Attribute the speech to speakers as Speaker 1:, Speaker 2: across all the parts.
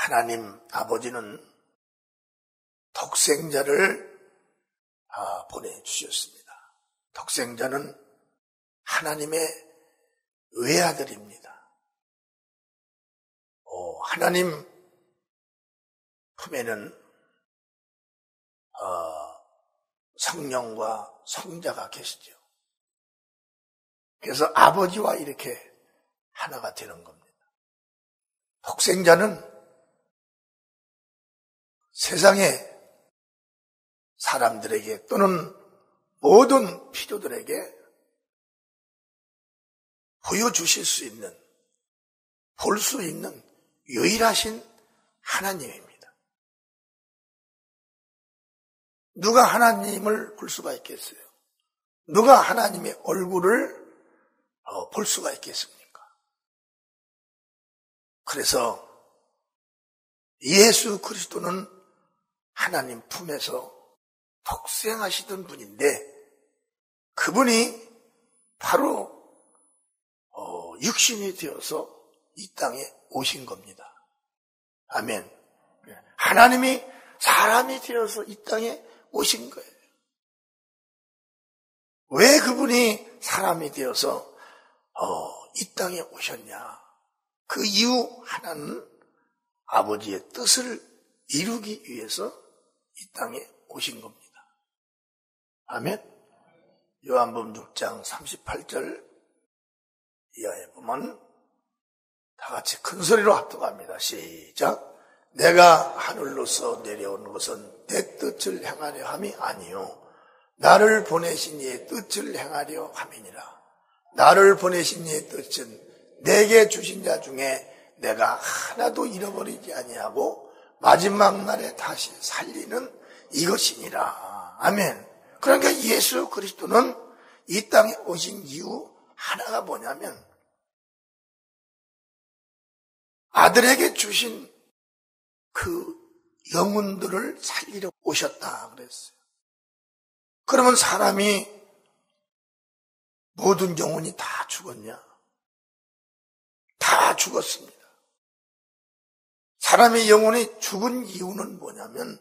Speaker 1: 하나님 아버지는 독생자를 보내주셨습니다. 독생자는 하나님의 외아들입니다. 하나님 품에는 성령과 성자가 계시죠. 그래서 아버지와 이렇게 하나가 되는 겁니다. 독생자는 세상의 사람들에게 또는 모든 필요들에게 보여주실 수 있는, 볼 수 있는 유일하신 하나님입니다. 누가 하나님을 볼 수가 있겠어요? 누가 하나님의 얼굴을 볼 수가 있겠습니까? 그래서 예수 그리스도는 하나님 품에서 독생하시던 분인데 그분이 바로 육신이 되어서 이 땅에 오신 겁니다. 아멘. 하나님이 사람이 되어서 이 땅에 오신 거예요. 왜 그분이 사람이 되어서 이 땅에 오셨냐? 그 이유 하나는 아버지의 뜻을 이루기 위해서 이 땅에 오신 겁니다. 아멘. 요한복음 6장 38절 이하에 보면 다 같이 큰 소리로 합독합니다. 시작. 내가 하늘로서 내려온 것은 내 뜻을 행하려 함이 아니요 나를 보내신 이의 뜻을 행하려 함이니라. 나를 보내신 이의 뜻은 내게 주신 자 중에 내가 하나도 잃어버리지 아니하고 마지막 날에 다시 살리는 이것이니라. 아멘. 그러니까 예수 그리스도는 이 땅에 오신 이유 하나가 뭐냐면 아들에게 주신 그 영혼들을 살리러 오셨다 그랬어요. 그러면 사람이 모든 영혼이 다 죽었냐? 다 죽었습니다. 사람의 영혼이 죽은 이유는 뭐냐면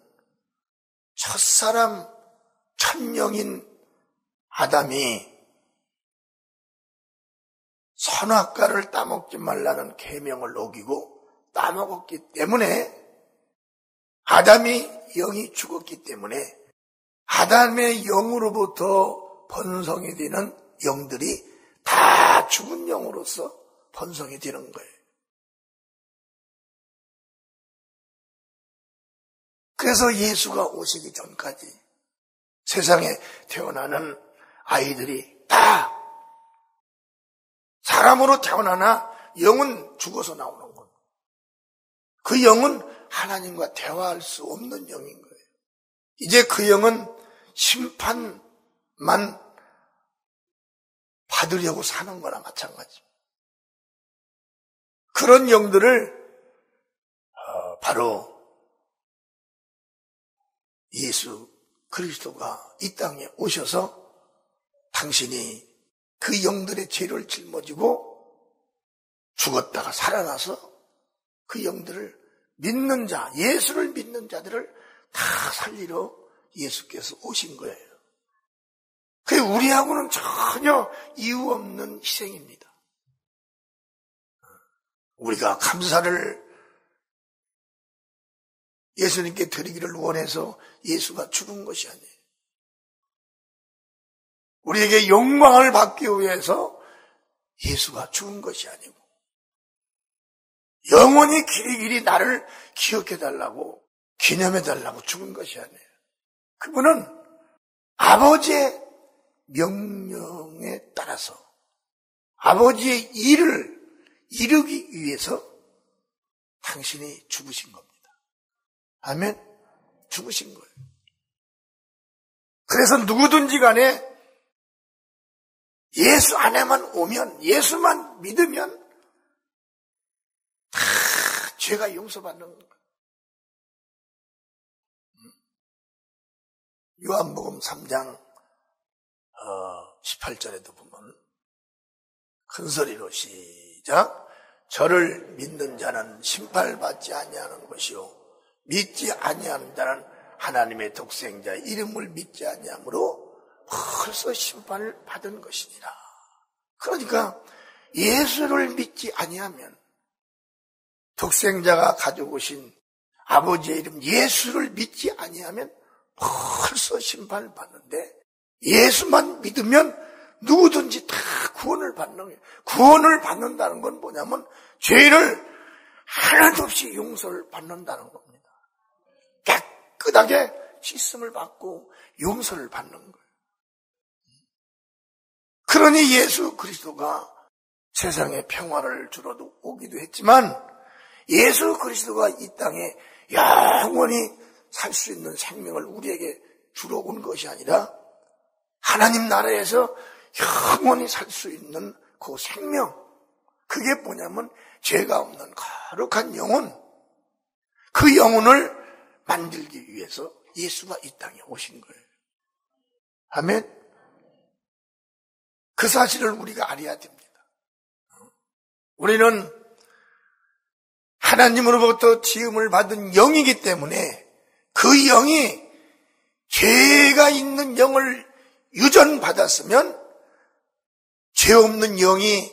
Speaker 1: 첫사람 천령인 아담이 선악과를 따먹지 말라는 계명을 어기고 따먹었기 때문에 아담이 영이 죽었기 때문에 아담의 영으로부터 번성이 되는 영들이 다 죽은 영으로서 번성이 되는 거예요. 그래서 예수가 오시기 전까지 세상에 태어나는 아이들이 다 사람으로 태어나나 영은 죽어서 나오는 것. 그 영은 하나님과 대화할 수 없는 영인 거예요. 이제 그 영은 심판만 받으려고 사는 거나 마찬가지입니다. 그런 영들을 바로 예수 그리스도가 이 땅에 오셔서 당신이 그 영들의 죄를 짊어지고 죽었다가 살아나서 그 영들을 믿는 자, 예수를 믿는 자들을 다 살리러 예수께서 오신 거예요. 그게 우리하고는 전혀 이유 없는 희생입니다. 우리가 감사를 예수님께 드리기를 원해서 예수가 죽은 것이 아니에요. 우리에게 영광을 받기 위해서 예수가 죽은 것이 아니고 영원히 길이길이 나를 기억해달라고 기념해달라고 죽은 것이 아니에요. 그분은 아버지의 명령에 따라서 아버지의 일을 이루기 위해서 당신이 죽으신 겁니다. 아멘. 죽으신 거예요. 그래서 누구든지 간에 예수 안에만 오면, 예수만 믿으면 다 죄가 용서받는 거예요. 요한복음 3장 18절에도 보면 큰 소리로 시작. 저를 믿는 자는 심판받지 아니하는 것이요 믿지 아니하는 자는 하나님의 독생자 이름을 믿지 아니하므로 벌써 심판을 받은 것이니라. 그러니까 예수를 믿지 아니하면, 독생자가 가지고 오신 아버지의 이름 예수를 믿지 아니하면 벌써 심판을 받는데, 예수만 믿으면 누구든지 다 구원을 받는 거예요. 구원을 받는다는 건 뭐냐면 죄를 하나도 없이 용서를 받는다는 겁니다. 깨끗하게 씻음을 받고 용서를 받는 거예요. 그러니 예수 그리스도가 세상에 평화를 주러도 오기도 했지만, 예수 그리스도가 이 땅에 영원히 살 수 있는 생명을 우리에게 주러 온 것이 아니라 하나님 나라에서 영원히 살 수 있는 그 생명, 그게 뭐냐면 죄가 없는 거룩한 영혼, 그 영혼을 만들기 위해서 예수가 이 땅에 오신 거예요. 아멘. 그 사실을 우리가 알아야 됩니다. 우리는 하나님으로부터 지음을 받은 영이기 때문에 그 영이 죄가 있는 영을 유전받았으면 죄 없는 영이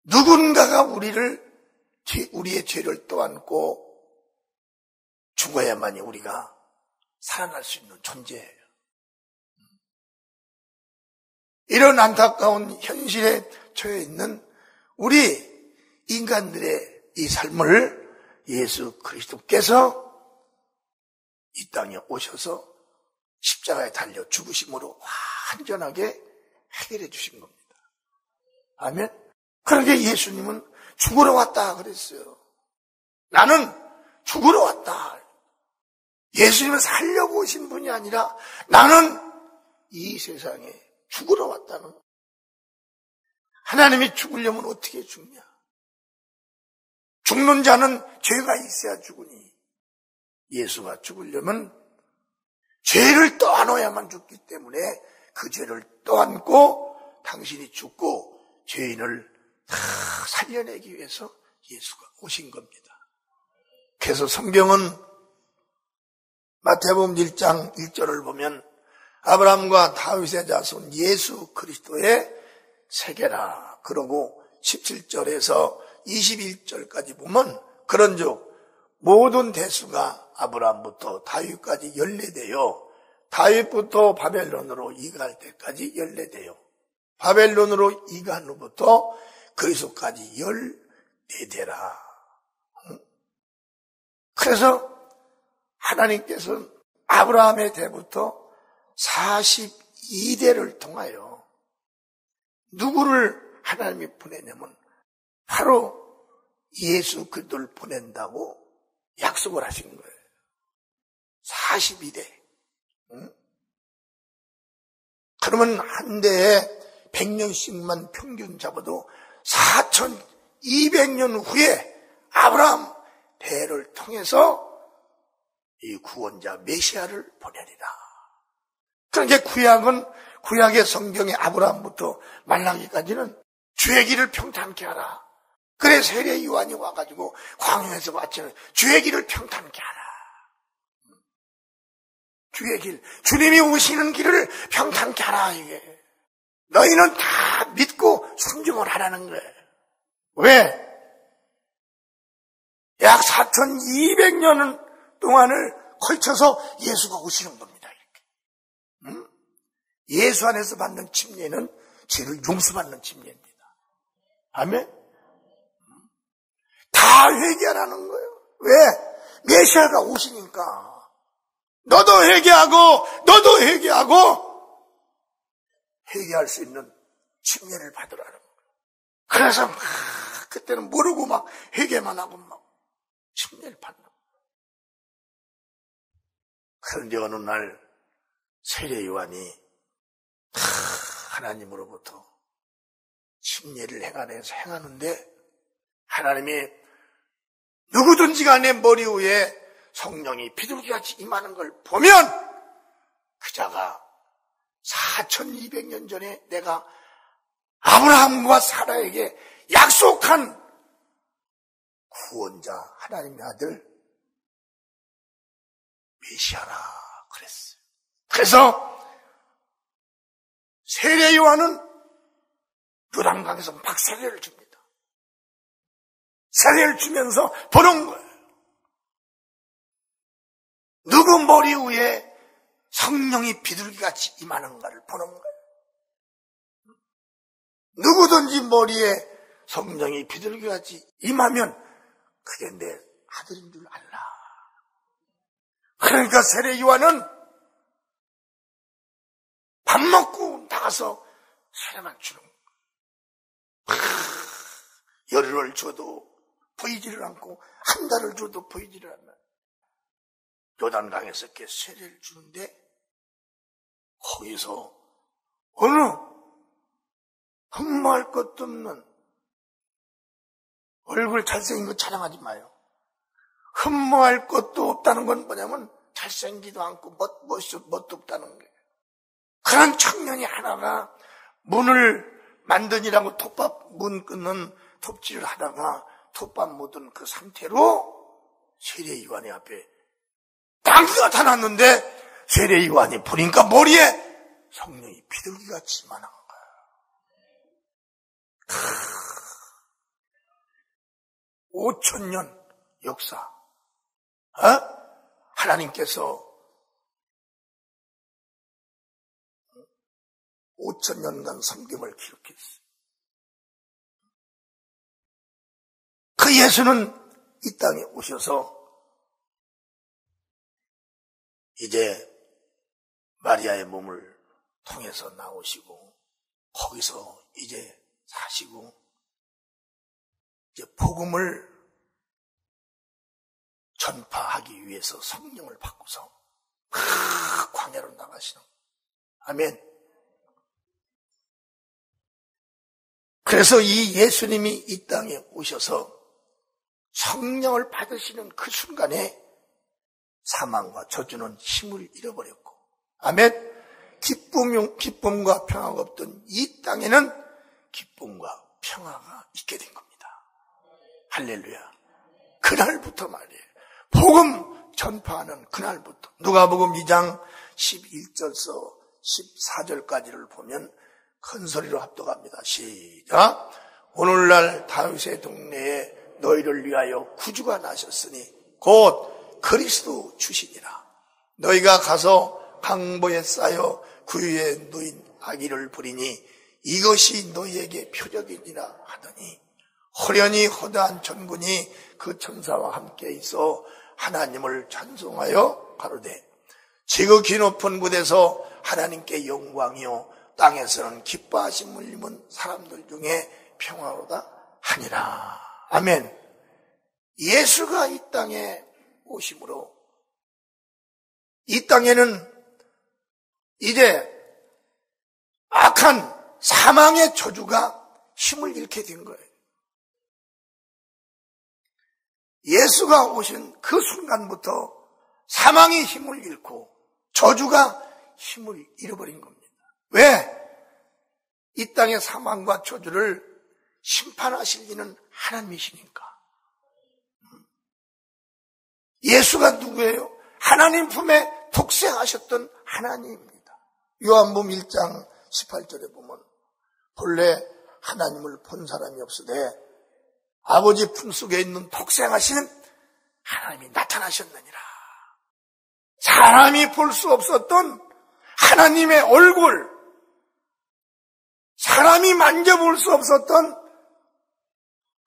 Speaker 1: 누군가가 우리의 죄를 떠안고 죽어야만이 우리가 살아날 수 있는 존재예요. 이런 안타까운 현실에 처해 있는 우리 인간들의 이 삶을 예수 그리스도께서 이 땅에 오셔서 십자가에 달려 죽으심으로 완전하게 해결해 주신 겁니다. 아멘. 그러니까 예수님은 죽으러 왔다 그랬어요. 나는 죽으러 왔다. 예수님은 살려고 오신 분이 아니라 나는 이 세상에 죽으러 왔다는 거예요. 하나님이 죽으려면 어떻게 죽냐? 죽는 자는 죄가 있어야 죽으니, 예수가 죽으려면 죄를 떠안아야만 죽기 때문에 그 죄를 떠안고 당신이 죽고 죄인을 다 살려내기 위해서 예수가 오신 겁니다. 그래서 성경은 마태복음 1장 1절을 보면 아브라함과 다윗의 자손 예수 그리스도의 세계라, 그러고 17절에서 21절까지 보면 그런즉 모든 대수가 아브라함부터 다윗까지 연례되어 다윗부터 바벨론으로 이갈 때까지 연례되어 바벨론으로 이간 후부터 그리스도까지 14대라. 그래서 하나님께서는 아브라함의 대부터 42대를 통하여 누구를 하나님이 보내냐면 바로 예수 그리스도를 보낸다고 약속을 하신 거예요. 42대. 그러면 한 대에 100년씩만 평균 잡아도 4200년 후에 아브라함 대를 통해서 이 구원자 메시아를 보내리라. 그러니까 구약의 성경의 아브라함부터 말라기까지는 주의 길을 평탄케 하라. 그래 세례 요한이 와가지고 광야에서 마치는 주의 길을 평탄케 하라. 주의 길, 주님이 오시는 길을 평탄케 하라. 이게 너희는 다 믿고 순종을 하라는 거예요. 왜? 약 4200년 동안을 걸쳐서 예수가 오시는 겁니다. 이렇게. 예수 안에서 받는 침례는 죄를 용서받는 침례입니다. 아멘? 다 회개하라는 거예요. 왜? 메시아가 오시니까. 너도 회개하고 회개할 수 있는 침례를 받으라는 거예요. 그래서 막 그때는 모르고 막 회개만 하고 막 침례를 받는 거예요. 그런데 어느 날 세례 요한이 하나님으로부터 침례를 행하는데 하나님이 누구든지 간에 머리 위에 성령이 비둘기같이 임하는 걸 보면 그 자가 4200년 전에 내가 아브라함과 사라에게 약속한 구원자 하나님의 아들 메시아라 그랬어요. 그래서 세례 요한은 요단강에서 막 세례를 줍니다. 세례를 주면서 보는 거예요. 누구 머리 위에 성령이 비둘기같이 임하는가를 보는 거예요. 누구든지 머리에 성령이 비둘기같이 임하면 그게 내 아들인 줄 알라. 그러니까 세례 요한은 밥 먹고 나가서 세례만 주는 거예요. 열흘을 줘도 보이지를 않고 한 달을 줘도 보이지를 않아요. 요단강에서 이렇게 세례를 주는데 거기서 어느 흠모할 것도 없는 얼굴 잘생긴 거 자랑하지 마요. 흠모할 것도 없다는 건 뭐냐면 잘생기도 않고 멋도 없다는 거예요. 그런 청년이 하나가 문을 만드니라고 톱밥 문 끊는 톱질을 하다가 톱밥 묻은 그 상태로 세례 요한의 앞에 딱 나타났는데 세례 요한이 보니까 머리에 성령이 비둘기같이 만한 거예요. 5,000년 역사. 하나님께서 5,000년간 성경을 기록했어요. 그 예수는 이 땅에 오셔서 이제 마리아의 몸을 통해서 나오시고 거기서 이제 사시고 이제 복음을 전파하기 위해서 성령을 받고서 광야로 나가시는 거예요. 아멘. 그래서 이 예수님이 이 땅에 오셔서 성령을 받으시는 그 순간에 사망과 저주는 힘을 잃어버렸고, 아멘. 기쁨과 평화가 없던 이 땅에는 기쁨과 평화가 있게 된 겁니다. 할렐루야. 그날부터 말이에요. 복음 전파하는 그날부터. 누가복음 2장 11절서 14절까지를 보면 큰 소리로 합독합니다. 시작. 오늘날 다윗의 동네에 너희를 위하여 구주가 나셨으니 곧 그리스도 주시니라. 너희가 가서 강보에 쌓여 구유에 놓인 아기를 부리니 이것이 너희에게 표적이니라 하더니 호련히 허다한 천군이 그 천사와 함께 있어 하나님을 찬송하여 가로되 지극히 높은 곳에서 하나님께 영광이요 땅에서는 기뻐하심을 입은 사람들 중에 평화로다 하니라. 아멘. 예수가 이 땅에 오심으로 이 땅에는 이제 악한 사망의 저주가 힘을 잃게 된 거예요. 예수가 오신 그 순간부터 사망이 힘을 잃고 저주가 힘을 잃어버린 겁니다. 왜? 이 땅의 사망과 저주를 심판하실 이는 하나님이시니까. 예수가 누구예요? 하나님 품에 독생하셨던 하나님입니다. 요한복음 1장 18절에 보면 본래 하나님을 본 사람이 없으되 아버지 품속에 있는 독생하신 하나님이 나타나셨느니라. 사람이 볼 수 없었던 하나님의 얼굴, 사람이 만져볼 수 없었던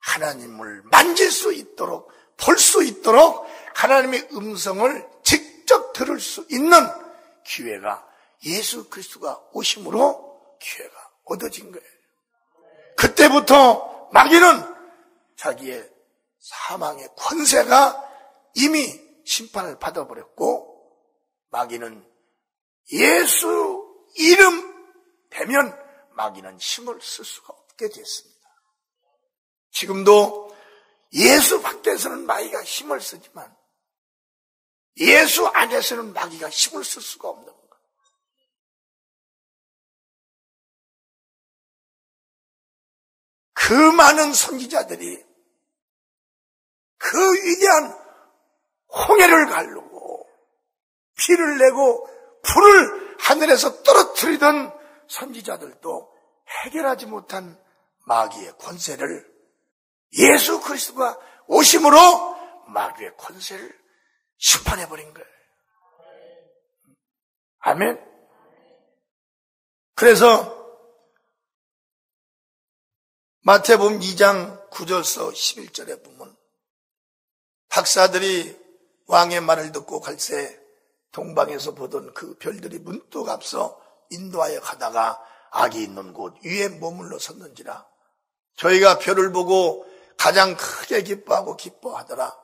Speaker 1: 하나님을 만질 수 있도록, 볼 수 있도록 하나님의 음성을 직접 들을 수 있는 기회가 예수 그리스도가 오심으로 기회가 얻어진 거예요. 그때부터 마귀는 자기의 사망의 권세가 이미 심판을 받아버렸고 마귀는 예수 이름 되면 마귀는 힘을 쓸 수가 없게 됐습니다. 지금도 예수 밖에서는 마귀가 힘을 쓰지만 예수 안에서는 마귀가 힘을 쓸 수가 없는 거예요. 그 많은 선지자들이 그 위대한 홍해를 가르고 피를 내고 불을 하늘에서 떨어뜨리던 선지자들도 해결하지 못한 마귀의 권세를 예수 그리스도가 오심으로 마귀의 권세를 심판해버린 거예요. 아멘. 그래서 마태복음 2장 9절서 11절에 보면 박사들이 왕의 말을 듣고 갈새 동방에서 보던 그 별들이 문득 앞서 인도하여 가다가 악이 있는 곳 위에 머물러 섰는지라. 저희가 별을 보고 가장 크게 기뻐하더라.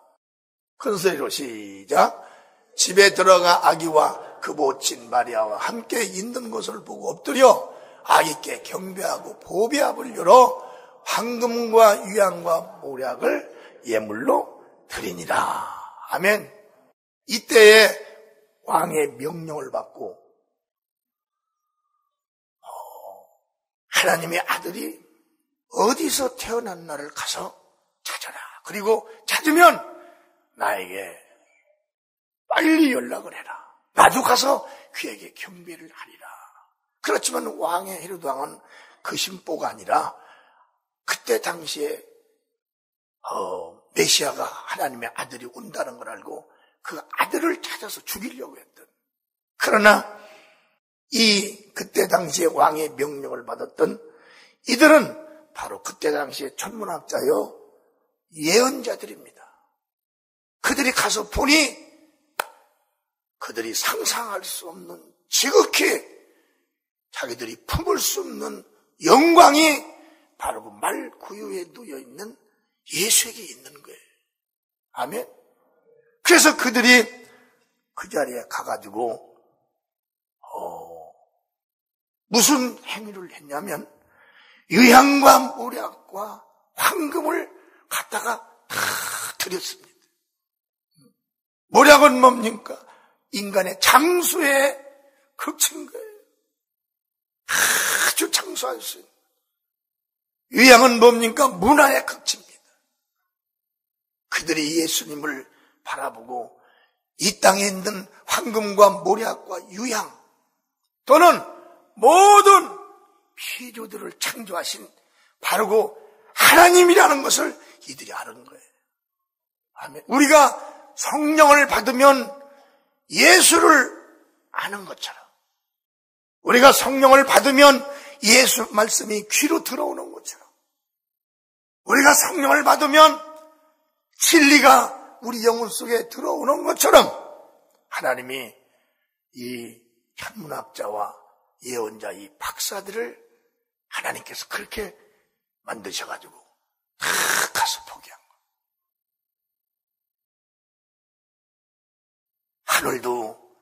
Speaker 1: 큰 소리로 시작. 집에 들어가 아기와 그 모친 마리아와 함께 있는 것을 보고 엎드려 아기께 경배하고 보배압을 열어 황금과 유향과 모략을 예물로 드리니라. 아멘. 이때에 왕의 명령을 받고 하나님의 아들이 어디서 태어났나를 가서 찾아라. 그리고 찾으면 나에게 빨리 연락을 해라. 나도 가서 그에게 경배를 하리라. 그렇지만 왕의 헤로드 왕은 그 심보가 아니라 그때 당시에 메시아가 하나님의 아들이 온다는 걸 알고 그 아들을 찾아서 죽이려고 했던. 그러나 그때 당시에 왕의 명령을 받았던 이들은 바로 그때 당시에 천문학자요 예언자들입니다. 그들이 가서 보니 그들이 상상할 수 없는 지극히 자기들이 품을 수 없는 영광이 바로 그 말 구유에 놓여있는 예수에게 있는 거예요. 아멘. 그래서 그들이 그 자리에 가가지고 무슨 행위를 했냐면 유향과 모략과 황금을 갖다가 다 드렸습니다. 모략은 뭡니까? 인간의 장수에 극치는 거예요. 아주 장수할 수 있는. 유향은 뭡니까? 문화에 극치입니다. 그들이 예수님을 바라보고 이 땅에 있는 황금과 모략과 유향 또는 모든 피조들을 창조하신 바로 그 하나님이라는 것을 이들이 아는 거예요. 아멘. 우리가 성령을 받으면 예수를 아는 것처럼 우리가 성령을 받으면 예수 말씀이 귀로 들어오는 것처럼 우리가 성령을 받으면 진리가 우리 영혼 속에 들어오는 것처럼 하나님이 이 천문학자와 예언자 이 박사들을 하나님께서 그렇게 만드셔가지고 다 가서 포기한 거예요. 하늘도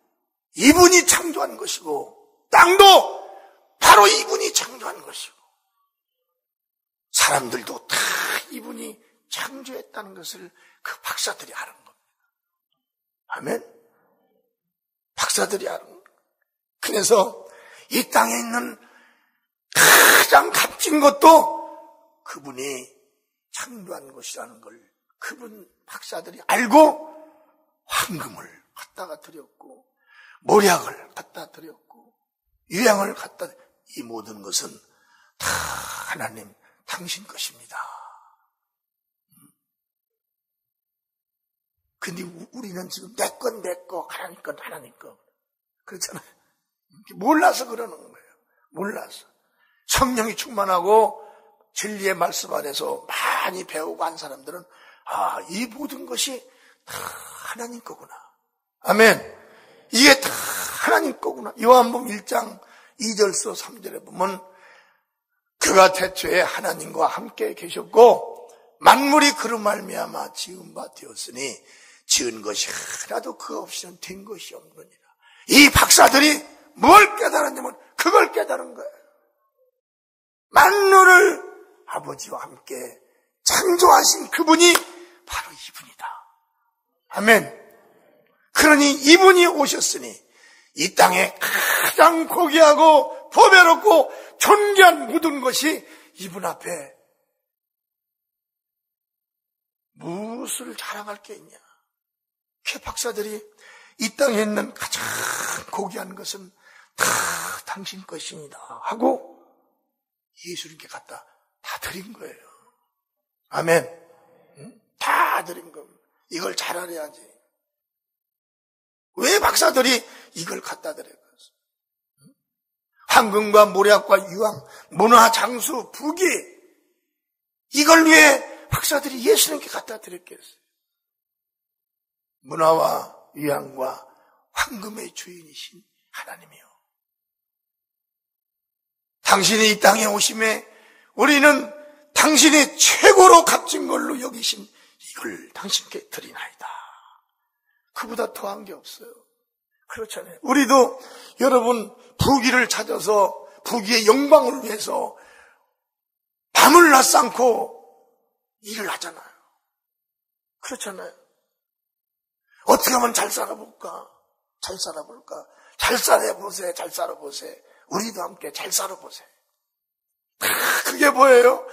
Speaker 1: 이분이 창조한 것이고 땅도 바로 이분이 창조한 것이고 사람들도 다 이분이 창조했다는 것을 그 박사들이 아는 겁니다. 아멘. 박사들이 아는 겁니다. 그래서 이 땅에 있는 가장 값진 것도 그분이 창조한 것이라는 걸 그분 박사들이 알고 황금을 갖다가 드렸고 모략을 갖다 드렸고 유향을 갖다 이 모든 것은 다 하나님 당신 것입니다. 근데 우리는 지금 내 건 내 거, 하나님 건 하나님 거 그렇잖아요. 몰라서 그러는 거예요. 몰라서. 성령이 충만하고 진리의 말씀 안에서 많이 배우고 한 사람들은 이 모든 것이 다 하나님 거구나. 아멘. 이게 다 하나님 거구나. 요한복음 1장 2절서 3절에 보면 그가 태초에 하나님과 함께 계셨고 만물이 그로 말미암아 지은 바 되었으니 지은 것이 하나도 그 없이는 된 것이 없느니라. 이 박사들이 뭘 깨달았냐면 그걸 깨달은 거예요. 만물을 아버지와 함께 창조하신 그분이 바로 이분이다. 아멘. 그러니 이분이 오셨으니 이 땅에 가장 고귀하고 보배롭고 존귀한 모든 것이 이분 앞에 무엇을 자랑할 게 있냐? 그 박사들이 이 땅에 있는 가장 고귀한 것은 다 당신 것입니다 하고 예수님께 갖다 다 드린 거예요. 아멘. 다 드린 겁니다. 이걸 잘 알아야지. 왜 박사들이 이걸 갖다 드려요? 황금과 모략과 유황, 문화, 장수, 부귀, 이걸 위해 박사들이 예수님께 갖다 드렸겠어요. 문화와 유황과 황금의 주인이신 하나님이요, 당신이 이 땅에 오심에 우리는 당신이 최고로 값진 걸로 여기신 이걸 당신께 드리나이다. 그보다 더한 게 없어요. 그렇잖아요. 우리도 여러분 부귀를 찾아서 부귀의 영광을 위해서 밤을 낮삼고 일을 하잖아요. 그렇잖아요. 어떻게 하면 잘 살아볼까? 잘 살아볼까? 잘 살아보세, 잘 살아보세. 우리도 함께 잘 살아보세. 그게 뭐예요?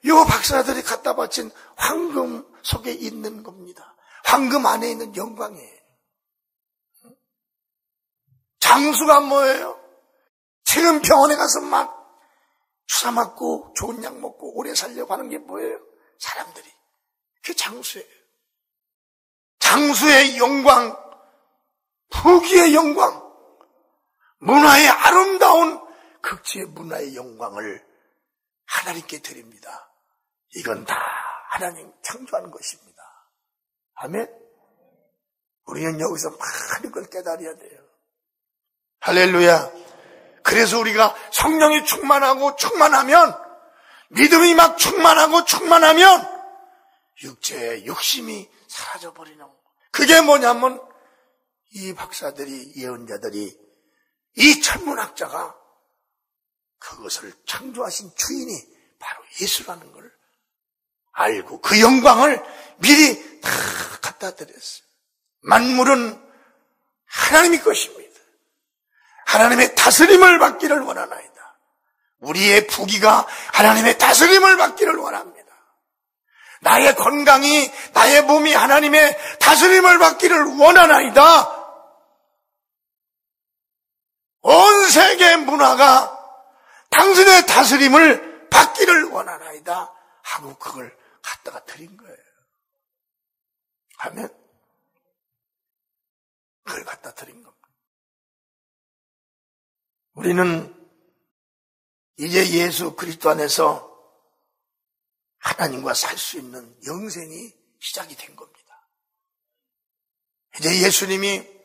Speaker 1: 요 박사들이 갖다 바친 황금 속에 있는 겁니다. 황금 안에 있는 영광이에요. 장수가 뭐예요? 지금 병원에 가서 막 주사 맞고 좋은 약 먹고 오래 살려고 하는 게 뭐예요? 사람들이. 그게 장수예요. 장수의 영광, 부귀의 영광, 문화의 아름다운 극치의 문화의 영광을 하나님께 드립니다. 이건 다 하나님 창조하는 것입니다. 아멘? 우리는 여기서 많은 걸 깨달아야 돼요. 할렐루야. 그래서 우리가 성령이 충만하면, 믿음이 막 충만하면 육체의 욕심이 사라져버리는 거. 그게 뭐냐면 이 박사들이, 예언자들이, 이 천문학자가 그것을 창조하신 주인이 바로 예수라는 걸 알고 그 영광을 미리 다 갖다 드렸어요. 만물은 하나님의 것입니다. 하나님의 다스림을 받기를 원하나이다. 우리의 부귀가 하나님의 다스림을 받기를 원합니다. 나의 건강이, 나의 몸이 하나님의 다스림을 받기를 원하나이다. 온 세계 문화가 당신의 다스림을 받기를 원하나이다 하고 그걸 갖다가 드린 거예요. 아멘. 그걸 갖다 드린 겁니다. 우리는 이제 예수 그리스도 안에서 하나님과 살 수 있는 영생이 시작이 된 겁니다. 이제 예수님이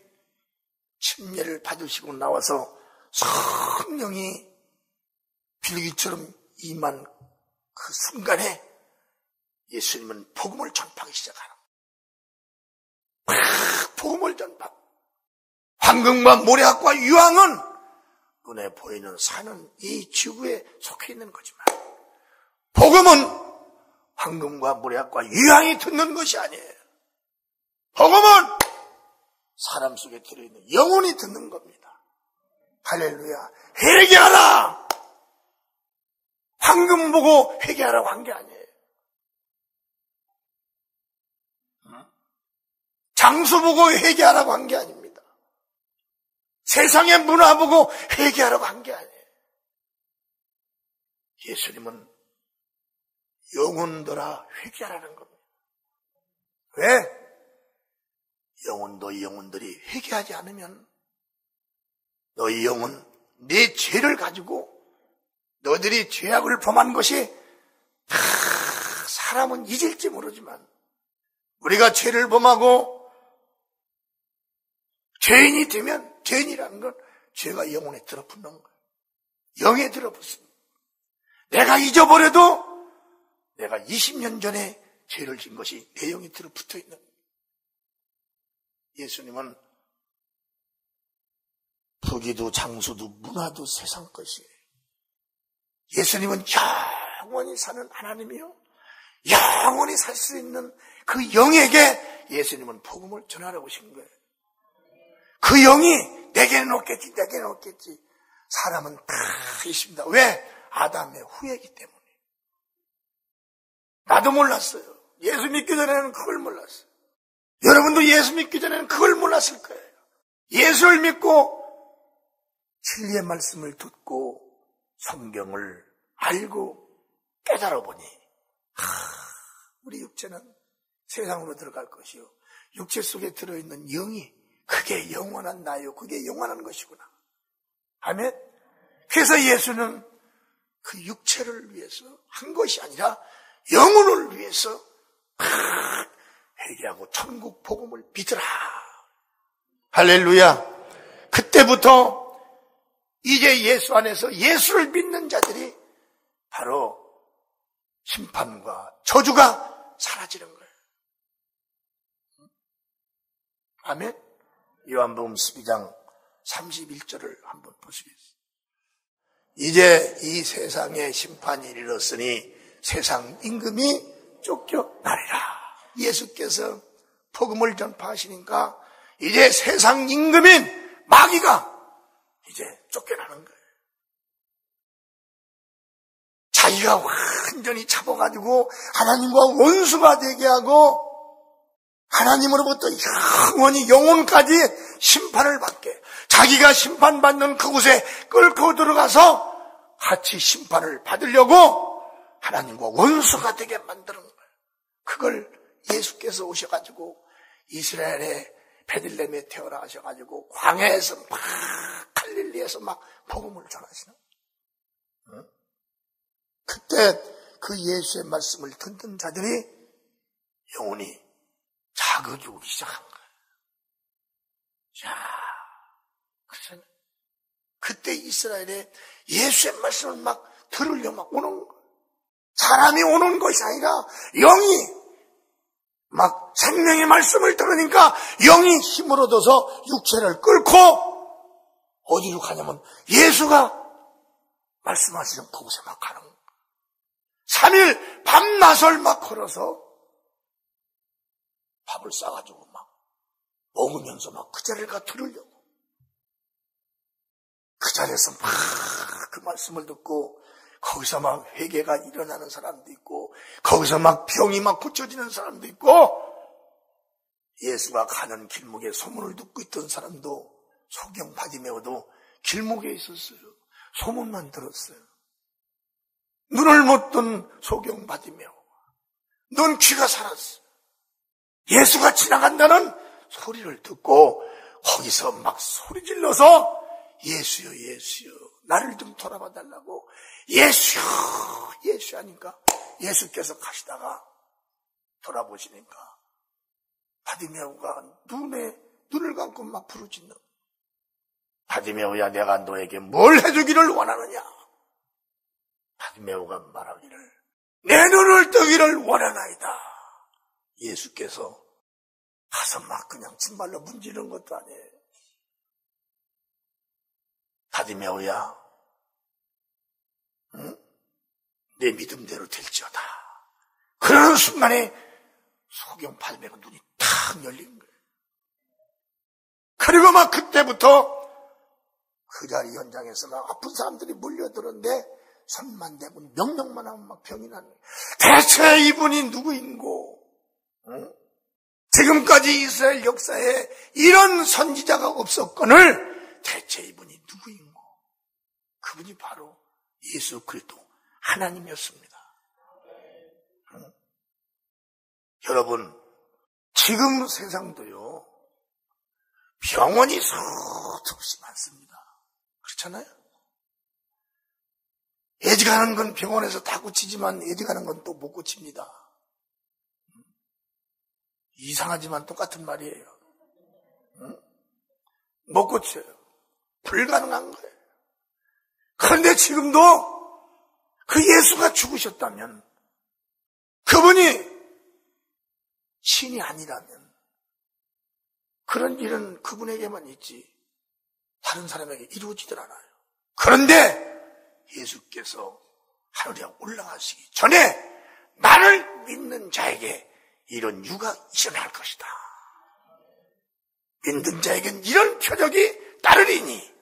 Speaker 1: 침례를 받으시고 나와서 성령이 비둘기처럼 임한 그 순간에 예수님은 복음을 전파하기 시작하는 거예요. 복음을 전파. 황금과 모략과 유황은 눈에 보이는 사는 이 지구에 속해 있는 거지만 복음은 황금과 모략과 유황이 듣는 것이 아니에요. 복음은 사람 속에 들어있는 영혼이 듣는 겁니다. 할렐루야. 회개하라. 황금 보고 회개하라고 한 게 아니에요. 장수 보고 회개하라고 한 게 아닙니다. 세상의 문화 보고 회개하라고 한 게 아니에요. 예수님은 영혼들아 회개하라는 겁니다. 왜? 영혼들이 회개하지 않으면 너희 영혼, 네 죄를 가지고 너희들이 죄악을 범한 것이 다 사람은 잊을지 모르지만 우리가 죄를 범하고 죄인이 되면 죄인이라는 건 죄가 영혼에 들어붙는 거예요. 영에 들어붙습니다. 내가 잊어버려도 내가 20년 전에 죄를 진 것이 내 영에 들어붙어 있는 거예요. 예수님은 부귀도 장수도 문화도 세상 것이에요. 예수님은 영원히 사는 하나님이요, 영원히 살 수 있는 그 영에게 예수님은 복음을 전하러 오신 거예요. 그 영이 내게는 없겠지. 사람은 다 있습니다. 왜? 아담의 후예이기 때문에. 나도 몰랐어요. 예수 믿기 전에는 그걸 몰랐어요. 여러분도 예수 믿기 전에는 그걸 몰랐을 거예요. 예수를 믿고 진리의 말씀을 듣고 성경을 알고 깨달아 보니 우리 육체는 세상으로 들어갈 것이요 육체 속에 들어있는 영이 그게 영원한 나요. 그게 영원한 것이구나. 아멘. 그래서 예수는 그 육체를 위해서 한 것이 아니라 영혼을 위해서 회개하고 천국 복음을 믿으라. 할렐루야. 그때부터 이제 예수 안에서 예수를 믿는 자들이 바로 심판과 저주가 사라지는 거예요. 아멘. 요한복음 12장 31절을 한번 보시겠습니다. 이제 이 세상에 심판이 이르렀으니 세상 임금이 쫓겨나리라. 예수께서 복음을 전파하시니까 이제 세상 임금인 마귀가 이제 쫓겨나는 거예요. 자기가 완전히 잡아가지고 하나님과 원수가 되게 하고 하나님으로부터 영원히 영혼까지 심판을 받게, 자기가 심판받는 그곳에 끌고 들어가서 같이 심판을 받으려고 하나님과 원수가 되게 만드는 거예요. 그걸 예수께서 오셔가지고 이스라엘의 베들레헴에 태어나 하셔가지고 광야에서 막 갈릴리에서 막 복음을 전하시는 거예요. 그때 그 예수의 말씀을 듣는 자들이 영혼이 자극이 오기 시작한 거예요. 자, 그래서 그때 이스라엘에 예수의 말씀을 막 들으려 막 오는 거예요. 사람이 오는 것이 아니라 영이 막 생명의 말씀을 들으니까 영이 힘을 얻어서 육체를 끌고 어디로 가냐면 예수가 말씀하시는 그곳에 막 가는 거예요. 3일 밤낮을 막 걸어서 밥을 싸가지고 막 먹으면서 막 그 자리를 가 들으려고. 그 자리에서 막 그 말씀을 듣고 거기서 막 회개가 일어나는 사람도 있고 거기서 막 병이 막 고쳐지는 사람도 있고 예수가 가는 길목에 소문을 듣고 있던 사람도 소경 바디메오도 길목에 있었어요. 소문만 들었어요. 눈을 못 뜬 소경 바디메오. 눈 귀가 살았어. 예수가 지나간다는 소리를 듣고 거기서 막 소리 질러서 예수여 예수여 나를 좀 돌아봐 달라고 예수여 예수 하니까 예수께서 가시다가 돌아보시니까 바디메오가 눈을 감고 막 부르짖는 바디메오야 내가 너에게 뭘 해주기를 원하느냐. 바디메오가 말하기를 내 눈을 뜨기를 원하나이다. 예수께서 가서 막 그냥 침발로 문지르는 것도 아니에요. 바디메오야, 응? 내 믿음대로 될지어다. 그러는 순간에 소경 바디메오가 눈이 탁 열린 거예요. 그리고 막 그때부터 그 자리 현장에서 막 아픈 사람들이 몰려들었는데 손만 대고 명령만 하면 막 병이 나는 거예요. 대체 이분이 누구인고? 응? 지금까지 이스라엘 역사에 이런 선지자가 없었거늘 대체 이분이 누구인고? 그분이 바로 예수 그리스도 하나님이었습니다. 응? 여러분, 지금 세상도요 병원이 수없이 많습니다. 그렇잖아요? 애지가는 건 병원에서 다 고치지만 애지가는 건 또 못 고칩니다. 이상하지만 똑같은 말이에요. 응? 못 고쳐요. 불가능한 거예요. 그런데 지금도 그 예수가 죽으셨다면 그분이 신이 아니라면 그런 일은 그분에게만 있지 다른 사람에게 이루어지질 않아요. 그런데 예수께서 하늘에 올라가시기 전에 나를 믿는 자에게 이런 유가 일어날 것이다. 믿는 자에겐 이런 표적이 따르리니.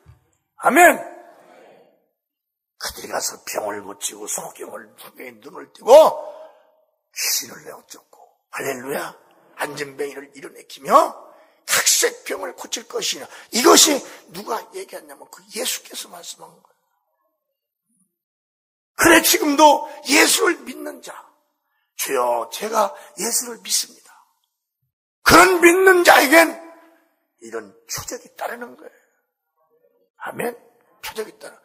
Speaker 1: 아멘. 그들이 가서 병을 고치고 소경의 눈을 띄고 귀신을 내어쫓고 할렐루야. 안전뱅이를 이뤄내키며 각색병을 고칠 것이냐. 이것이 누가 얘기했냐면 그 예수께서 말씀한 거예요. 그래 지금도 예수를 믿는 자, 주여 제가 예수를 믿습니다. 그런 믿는 자에겐 이런 표적이 따르는 거예요. 아멘. 표적이 따르는.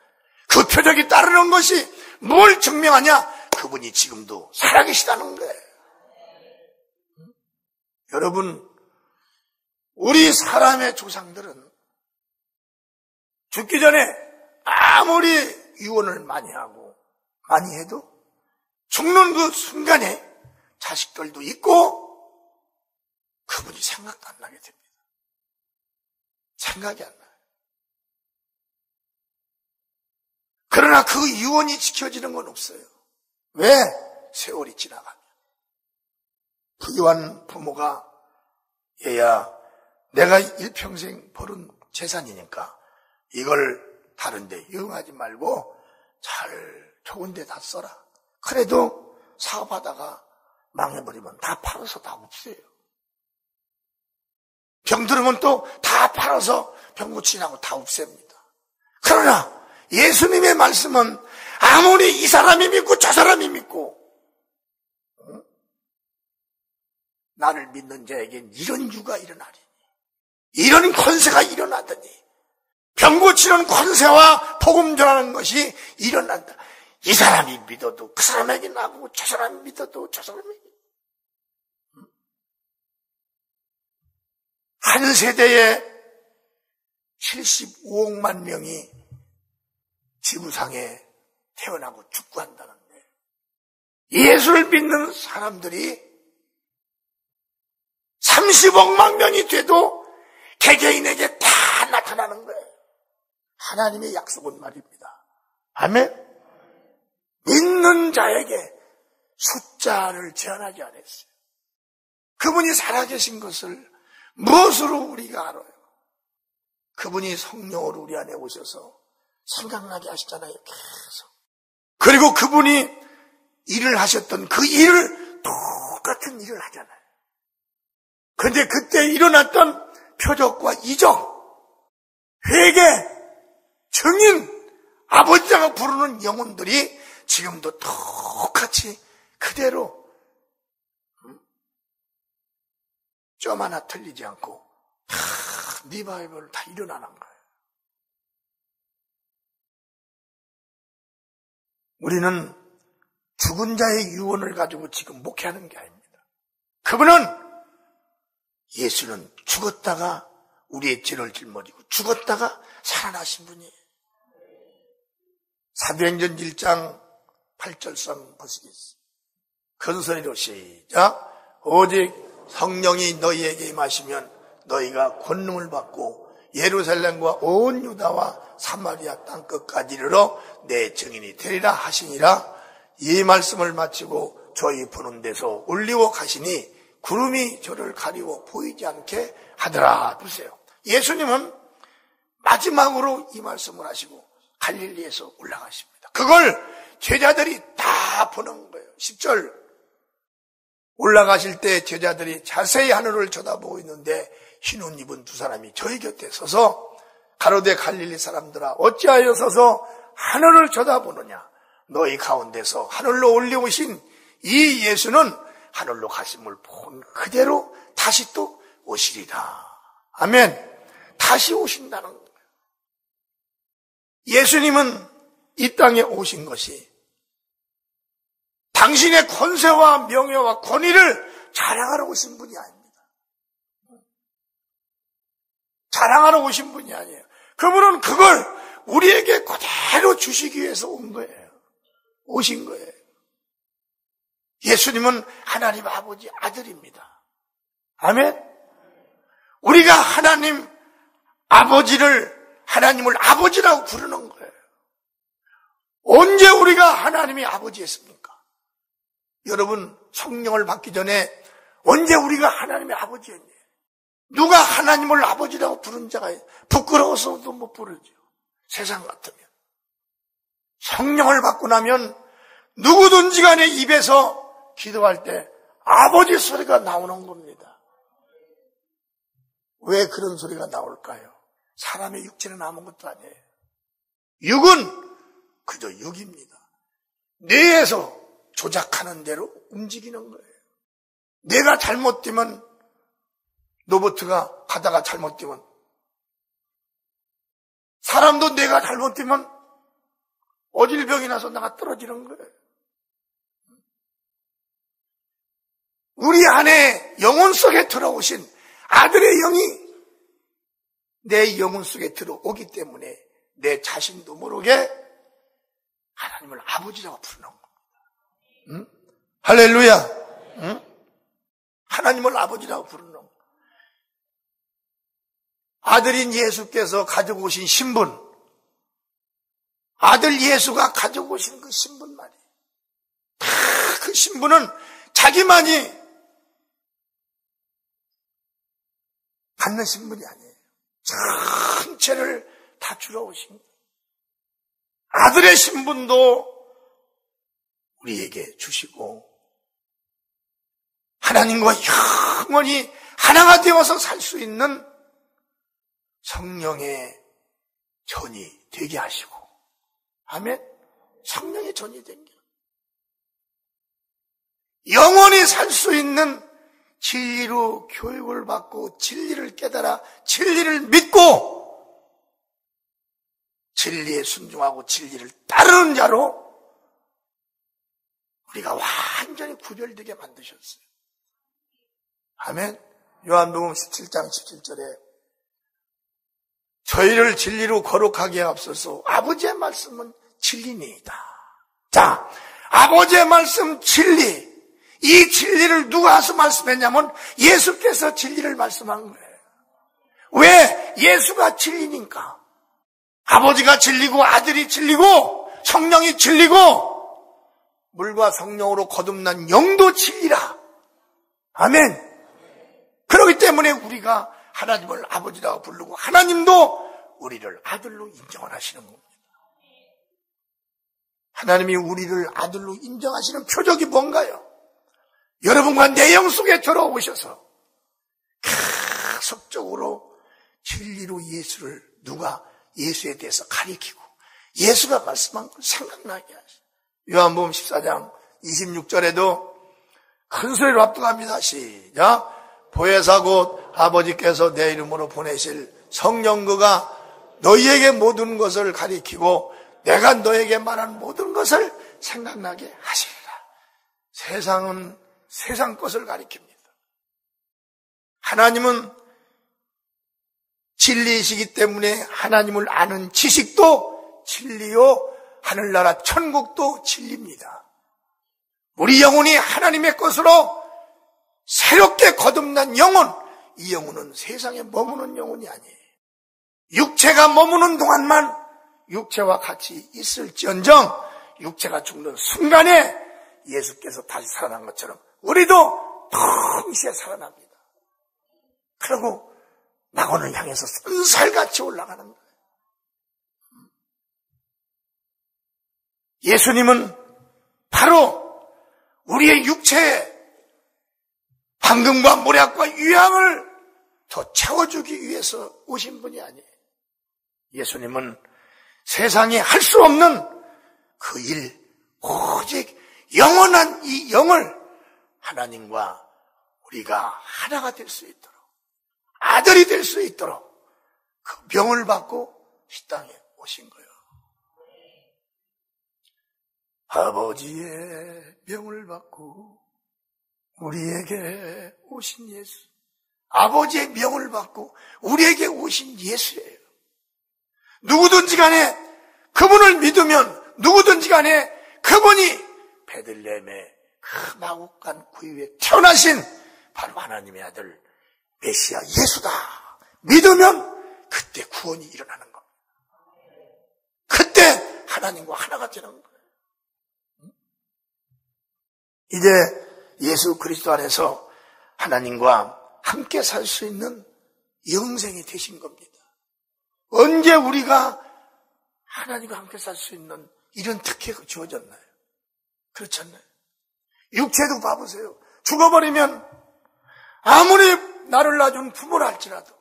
Speaker 1: 그 표적이 따르는 것이 뭘 증명하냐? 그분이 지금도 살아계시다는 거예요. 여러분, 우리 사람의 조상들은 죽기 전에 아무리 유언을 많이 하고 많이 해도 죽는 그 순간에 자식들도 있고 그분이 생각도 안 나게 됩니다. 생각이 안 나요. 그러나 그 유언이 지켜지는 건 없어요. 왜? 세월이 지나가면. 부유한 부모가 얘야 내가 일평생 벌은 재산이니까 이걸 다른 데 이용하지 말고 잘 좋은 데 다 써라. 그래도 사업하다가 망해버리면 다 팔아서 다 없어요. 병 들으면 또 다 팔아서 병 고치라고 다 없앱니다. 그러나 예수님의 말씀은 아무리 이 사람이 믿고 저 사람이 믿고 나를 믿는 자에겐 이런 유가 일어나리니 이런 권세가 일어나더니 병 고치는 권세와 복음 전하는 것이 일어난다. 이 사람이 믿어도 그 사람에게 나고 저 사람이 믿어도 저 사람에게. 한 세대에 75억만 명이 지구상에 태어나고 죽고 한다는데 예수를 믿는 사람들이 30억만 명이 돼도 개개인에게 다 나타나는 거예요. 하나님의 약속은 말입니다. 아멘. 믿는 자에게 숫자를 제한하지 않았어요. 그분이 살아계신 것을 무엇으로 우리가 알아요? 그분이 성령으로 우리 안에 오셔서 생각나게 하시잖아요. 계속. 그리고 그분이 일을 하셨던 그 일을 똑같은 일을 하잖아요. 그런데 그때 일어났던 표적과 이적, 회개, 증인, 아버지가 부르는 영혼들이 지금도 똑같이 그대로 점 하나 틀리지 않고 다 리바이벌 다 일어나는 거예요. 우리는 죽은 자의 유언을 가지고 지금 목회하는 게 아닙니다. 그분은 예수는 죽었다가 우리의 죄를 짊어지고 죽었다가 살아나신 분이에요. 사도행전 1장 8절상 보시겠습니다. 큰 소리로 시작. 오직 성령이 너희에게 임하시면 너희가 권능을 받고 예루살렘과 온 유다와 사마리아 땅끝까지 이르러 내 증인이 되리라 하시니라. 이 말씀을 마치고 저희 보는 데서 올리고 가시니 구름이 저를 가리고 보이지 않게 하더라. 보세요. 예수님은 마지막으로 이 말씀을 하시고 갈릴리에서 올라가십니다. 그걸 제자들이 다 보는 거예요. 10절 올라가실 때 제자들이 자세히 하늘을 쳐다보고 있는데 흰 옷 입은 두 사람이 저희 곁에 서서 가로되 갈릴리 사람들아 어찌하여 서서 하늘을 쳐다보느냐. 너희 가운데서 하늘로 올려오신 이 예수는 하늘로 가심을 본 그대로 다시 또 오시리라. 아멘. 다시 오신다는 거예요. 예수님은 이 땅에 오신 것이 당신의 권세와 명예와 권위를 자랑하러 오신 분이 아닙니다. 자랑하러 오신 분이 아니에요. 그분은 그걸 우리에게 그대로 주시기 위해서 온 거예요. 오신 거예요. 예수님은 하나님 아버지 아들입니다. 아멘. 우리가 하나님 아버지를 하나님을 아버지라고 부르는 거예요. 언제 우리가 하나님이 아버지였습니까? 여러분 성령을 받기 전에 언제 우리가 하나님의 아버지였냐? 누가 하나님을 아버지라고 부른 자가 부끄러워서도 못 부르죠. 세상 같으면. 성령을 받고 나면 누구든지 간에 입에서 기도할 때 아버지 소리가 나오는 겁니다. 왜 그런 소리가 나올까요? 사람의 육체는 아무것도 아니에요. 육은 그저 육입니다. 뇌에서 조작하는 대로 움직이는 거예요. 내가 잘못되면, 로봇가 가다가 잘못되면, 사람도 내가 잘못되면 어질병이 나서 나가 떨어지는 거예요. 우리 안에 영혼 속에 들어오신 아들의 영이 내 영혼 속에 들어오기 때문에 내 자신도 모르게 하나님을 아버지라고 부르는 겁니다. 응? 할렐루야. 응? 하나님을 아버지라고 부르는 겁니다. 아들인 예수께서 가지고 오신 신분, 아들 예수가 가지고 오신 그 신분 말이에요. 다 그 신분은 자기만이 갖는 신분이 아니에요. 전체를 다 주러 오신 거예요. 아들의 신분도 우리에게 주시고 하나님과 영원히 하나가 되어서 살 수 있는 성령의 전이 되게 하시고, 아멘. 성령의 전이 된 게 영원히 살 수 있는 진리로 교육을 받고 진리를 깨달아 진리를 믿고 진리에 순종하고 진리를 따르는 자로 우리가 완전히 구별되게 만드셨어요. 아멘. 요한복음 17장 17절에 저희를 진리로 거룩하게 하옵소서. 아버지의 말씀은 진리니이다. 자, 아버지의 말씀 진리. 이 진리를 누가 와서 말씀했냐면 예수께서 진리를 말씀한 거예요. 왜? 예수가 진리니까. 아버지가 진리고 아들이 진리고 성령이 진리고 물과 성령으로 거듭난 영도 진리라. 아멘. 그렇기 때문에 우리가 하나님을 아버지라고 부르고 하나님도 우리를 아들로 인정을 하시는 겁니다. 하나님이 우리를 아들로 인정하시는 표적이 뭔가요? 여러분과 내 영 속에 들어오셔서 계속적으로 진리로 예수를 누가 예수에 대해서 가리키고 예수가 말씀한 걸 생각나게 하시죠. 요한복음 14장 26절에도 큰 소리로 압도합니다. 시작. 보혜사 곧 아버지께서 내 이름으로 보내실 성령 그가 너희에게 모든 것을 가리키고 내가 너에게 말한 모든 것을 생각나게 하시리라. 세상은 세상 것을 가리킵니다. 하나님은 진리이시기 때문에 하나님을 아는 지식도 진리요 하늘나라 천국도 진리입니다. 우리 영혼이 하나님의 것으로 새롭게 거듭난 영혼, 이 영혼은 세상에 머무는 영혼이 아니에요. 육체가 머무는 동안만 육체와 같이 있을지언정 육체가 죽는 순간에 예수께서 다시 살아난 것처럼 우리도 동시에 살아납니다. 그리고 낙원을 향해서 쏜살같이 올라가는 거예요. 예수님은 바로 우리의 육체에 방금과 모략과 유향을 더 채워주기 위해서 오신 분이 아니에요. 예수님은 세상에 할 수 없는 그 일, 오직 영원한 이 영을 하나님과 우리가 하나가 될 수 있도록, 아들이 될 수 있도록 그 명을 받고 이 땅에 오신 거예요. 아버지의 명을 받고 우리에게 오신 예수, 아버지의 명을 받고 우리에게 오신 예수예요. 누구든지 간에 그분을 믿으면 누구든지 간에 그분이 베들레헴의 그 마국간 구유에 태어나신 바로 하나님의 아들 메시아 예수다 믿으면 그때 구원이 일어나는 겁니다. 그때 하나님과 하나가 되는 거예요. 이제 예수 그리스도 안에서 하나님과 함께 살 수 있는 영생이 되신 겁니다. 언제 우리가 하나님과 함께 살 수 있는 이런 특혜가 주어졌나요? 그렇지 않나요? 육체도 봐보세요. 죽어버리면 아무리 나를 낳아준 부모라 할지라도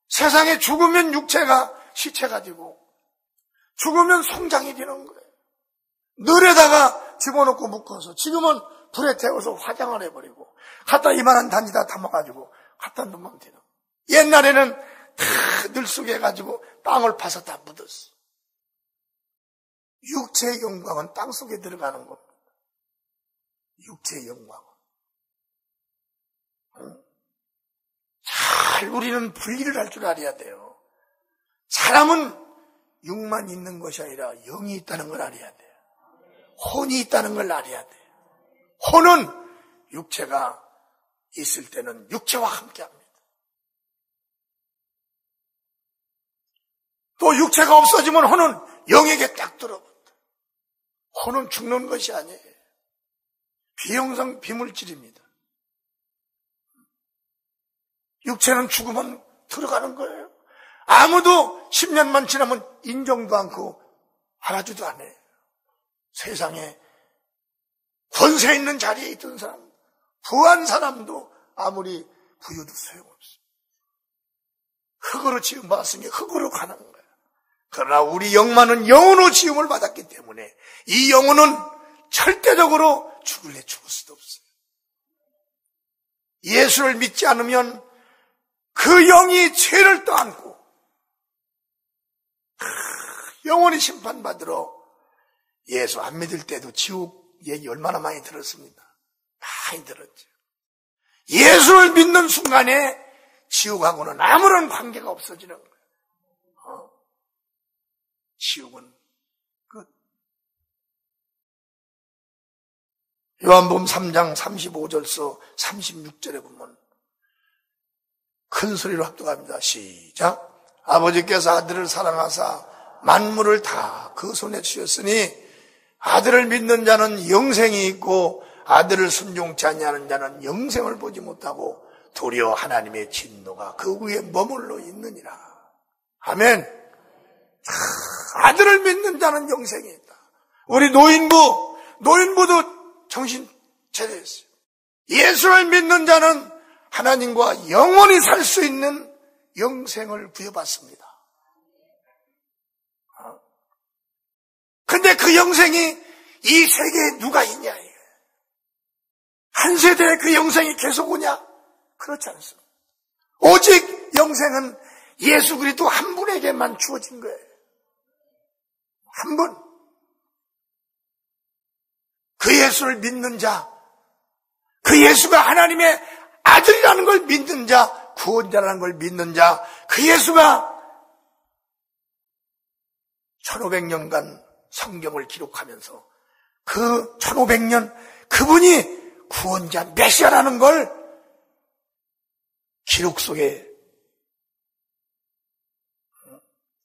Speaker 1: 세상에 죽으면 육체가 시체가 되고 죽으면 송장이 되는 거예요. 늘에다가 집어넣고 묶어서 지금은 불에 태워서 화장을 해버리고 갖다 이만한 단지다 담아가지고 갖다 놓으면 되는 거예요. 옛날에는 다 늘속에 해가지고 땅을 파서 다 묻었어. 육체의 영광은 땅속에 들어가는 겁니다. 육체의 영광은. 잘 우리는 분리를 할 줄 알아야 돼요. 사람은 육만 있는 것이 아니라 영이 있다는 걸 알아야 돼요. 혼이 있다는 걸 알아야 돼요. 혼은 육체가 있을 때는 육체와 함께합니다. 또 육체가 없어지면 혼은 영에게 딱 들어붙어. 혼은 죽는 것이 아니에요. 비형성 비물질입니다. 육체는 죽으면 들어가는 거예요. 아무도 10년만 지나면 인정도 않고 알아주도 안 해요. 세상에 권세 있는 자리에 있던 사람, 부한 사람도 아무리 부유도 소용없어요. 흙으로 지음받았으니 흙으로 가는 거예요. 그러나 우리 영만은 영으로 지음을 받았기 때문에 이 영혼은 절대적으로 죽을래 죽을 수도 없어요. 예수를 믿지 않으면 그 영이 죄를 떠안고 영원히 심판받으러 예수 안 믿을 때도 지옥 얘기 얼마나 많이 들었습니다. 많이 들었죠. 예수를 믿는 순간에 지옥하고는 아무런 관계가 없어지는 거예요. 지옥은 끝. 요한복음 3장 35절서 36절에 보면 큰 소리로 합독합니다. 시작. 아버지께서 아들을 사랑하사 만물을 다 그 손에 주셨으니 아들을 믿는 자는 영생이 있고 아들을 순종치 아니하는 자는 영생을 보지 못하고 도리어 하나님의 진노가 그 위에 머물러 있느니라. 아멘. 아들을 믿는 자는 영생이 있다. 우리 노인부도 정신 차려 있어요. 예수를 믿는 자는 하나님과 영원히 살 수 있는 영생을 부여받습니다. 근데 그 영생이 이 세계에 누가 있냐? 한 세대에 그 영생이 계속 오냐? 그렇지 않습니다. 오직 영생은 예수 그리스도 한 분에게만 주어진 거예요. 한 분. 그 예수를 믿는 자, 그 예수가 하나님의 아들이라는 걸 믿는 자, 구원자라는 걸 믿는 자, 그 예수가 1500년간 성경을 기록하면서 그 1500년 그분이 구원자 메시아라는 걸 기록 속에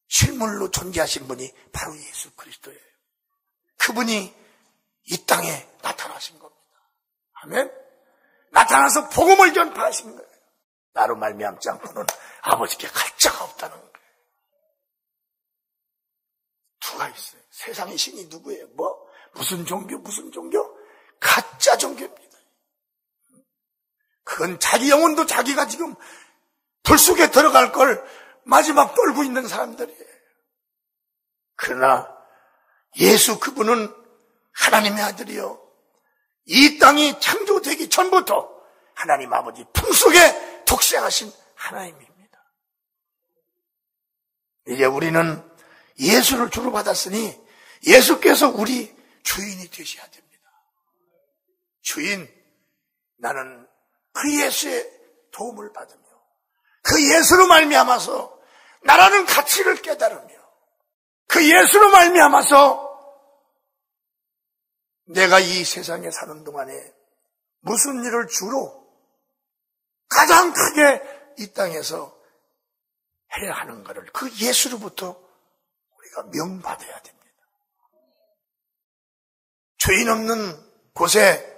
Speaker 1: 실물로 존재하신 분이 바로 예수 그리스도예요. 그분이 이 땅에 나타나신 겁니다. 아멘. 나타나서 복음을 전파하신 거예요. 나로 말미암지 않고는 아버지께 갈 자가 없다는 거예요. 누가 있어요? 세상의 신이 누구예요? 무슨 종교? 가짜 종교입니다. 그건 자기 영혼도 자기가 지금 불 속에 들어갈 걸 마지막 떨고 있는 사람들이에요. 그러나 예수 그분은 하나님의 아들이요. 이 땅이 창조되기 전부터 하나님 아버지 품속에 독생하신 하나님입니다. 이제 우리는 예수를 주로 받았으니 예수께서 우리 주인이 되셔야 됩니다. 주인, 나는 그 예수의 도움을 받으며 그 예수로 말미암아서 나라는 가치를 깨달으며 그 예수로 말미암아서 내가 이 세상에 사는 동안에 무슨 일을 주로 가장 크게 이 땅에서 해야 하는 것을 그 예수로부터 우리가 명받아야 됩니다. 죄인 없는 곳에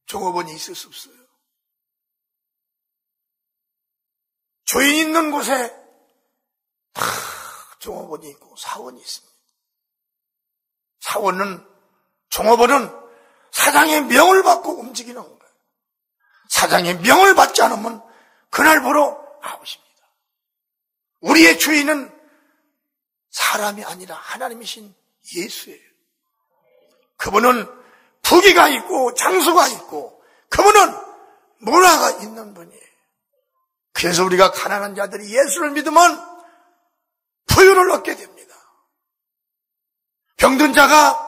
Speaker 1: 종업원이 있을 수 없어요. 죄인 있는 곳에 다 종업원이 있고 사원이 있습니다. 종업원은 사장의 명을 받고 움직이는 거예요. 사장의 명을 받지 않으면 그날 보러 아웃입니다. 우리의 주인은 사람이 아니라 하나님이신 예수예요. 그분은 부귀가 있고 장수가 있고 그분은 문화가 있는 분이에요. 그래서 우리가 가난한 자들이 예수를 믿으면 부유를 얻게 됩니다. 병든 자가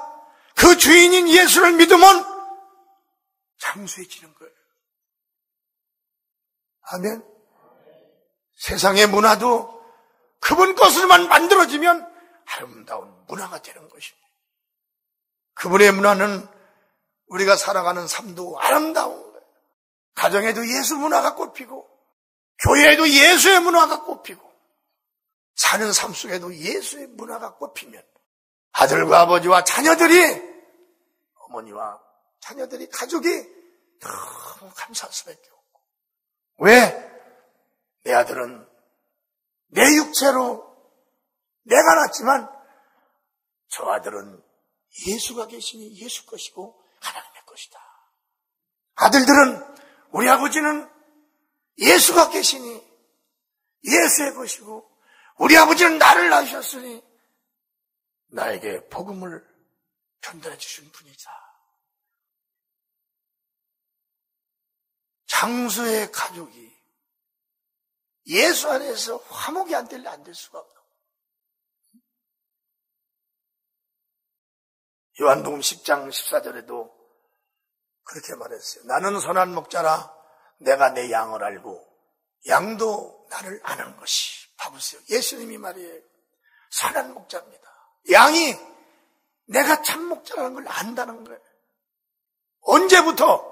Speaker 1: 그 주인인 예수를 믿으면 장수해지는 거예요. 아멘. 세상의 문화도 그분 것으로만 만들어지면 아름다운 문화가 되는 것입니다. 그분의 문화는 우리가 살아가는 삶도 아름다운 거예요. 가정에도 예수 문화가 꽃피고 교회에도 예수의 문화가 꽃피고 사는 삶 속에도 예수의 문화가 꽃피면 아들과 아버지와 자녀들이 어머니와 자녀들이 가족이 너무 감사할 수밖에 없고 왜? 내 아들은 내 육체로 내가 낳았지만 저 아들은 예수가 계시니 예수 것이고 하나님의 것이다. 아들들은 우리 아버지는 예수가 계시니 예수의 것이고 우리 아버지는 나를 낳으셨으니 나에게 복음을 전달해 주신 분이다. 장수의 가족이 예수 안에서 화목이 안 될 수가 없다. 요한복음 10장 14절에도 그렇게 말했어요. 나는 선한 목자라 내가 내 양을 알고 양도 나를 아는 것이. 봐보세요. 예수님이 말이에요. 선한 목자입니다. 양이 내가 참 목자라는 걸 안다는 거예요. 언제부터?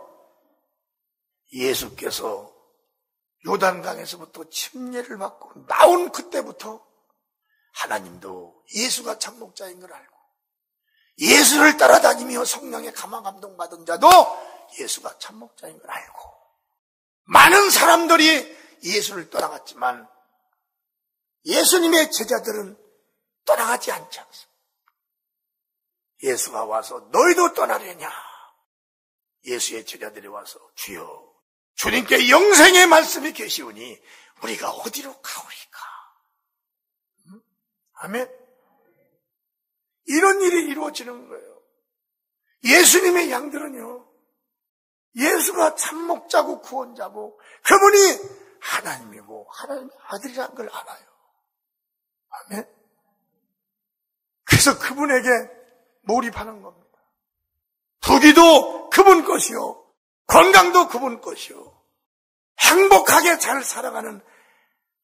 Speaker 1: 예수께서 요단강에서부터 침례를 받고 나온 그때부터 하나님도 예수가 참 목자인 걸 알고 예수를 따라다니며 성령의 감화 감동 받은 자도 예수가 참 목자인 걸 알고 많은 사람들이 예수를 떠나갔지만 예수님의 제자들은 떠나가지 않지 않습니다. 예수가 와서 너희도 떠나려냐? 예수의 제자들이 와서 주여 주님께 영생의 말씀이 계시오니 우리가 어디로 가오리까? 아멘. 이런 일이 이루어지는 거예요. 예수님의 양들은요, 예수가 참목자고 구원자고 그분이 하나님이고 하나님의 아들이라는 걸 알아요. 아멘. 그래서 그분에게 몰입하는 겁니다. 부귀도 그분 것이요, 건강도 그분 것이요, 행복하게 잘 살아가는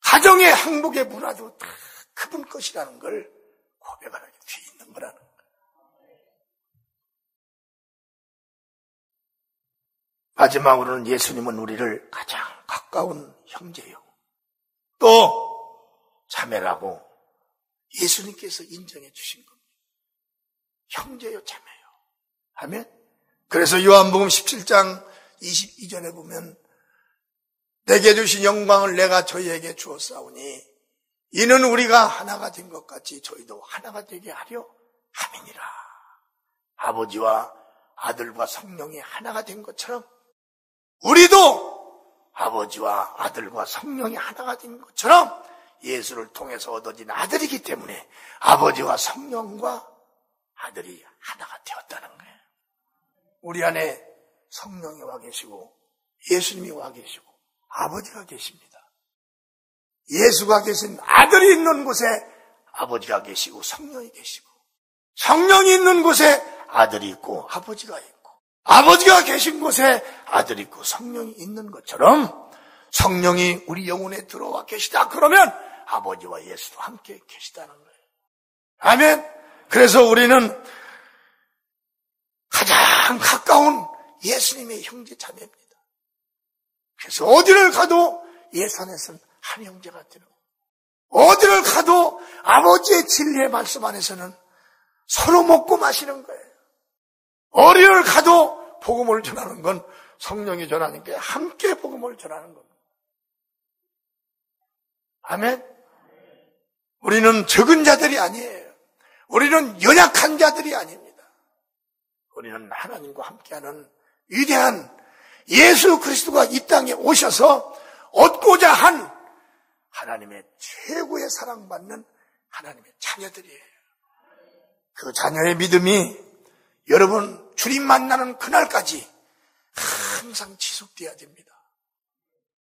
Speaker 1: 가정의 행복의 문화도 다 그분 것이라는 걸 고백하게 돼 있는 거라는 거예요. 마지막으로는 예수님은 우리를 가장 가까운 형제요, 또 자매라고 예수님께서 인정해 주신 겁니다. 형제요, 자매요. 아멘. 그래서 요한복음 17장 22절에 보면 내게 주신 영광을 내가 저희에게 주었사오니 이는 우리가 하나가 된 것 같이 저희도 하나가 되게 하려 함이니라. 아버지와 아들과 성령이 하나가 된 것처럼 우리도 아버지와 아들과 성령이 하나가 된 것처럼 예수를 통해서 얻어진 아들이기 때문에 아버지와 성령과 아들이 하나가 되었다는 거예요. 우리 안에 성령이 와 계시고 예수님이 와 계시고 아버지가 계십니다. 예수가 계신 아들이 있는 곳에 아버지가 계시고 성령이 계시고, 성령이 있는 곳에 아들이 있고 아버지가 있고, 아버지가 계신 곳에 아들이 있고 성령이 있는 것처럼 성령이 우리 영혼에 들어와 계시다 그러면 아버지와 예수도 함께 계시다는 거예요. 아멘. 그래서 우리는 가장 가까운 예수님의 형제 자매입니다. 그래서 어디를 가도 예수 안에서는 한 형제가 되는 거예요. 어디를 가도 아버지의 진리의 말씀 안에서는 서로 먹고 마시는 거예요. 어디를 가도 복음을 전하는 건 성령이 전하는 게 함께 복음을 전하는 겁니다. 아멘. 우리는 적은 자들이 아니에요. 우리는 연약한 자들이 아닙니다. 우리는 하나님과 함께하는 위대한 예수 그리스도가 이 땅에 오셔서 얻고자 한 하나님의 최고의 사랑받는 하나님의 자녀들이에요. 그 자녀의 믿음이 여러분 주님 만나는 그날까지 항상 지속돼야 됩니다.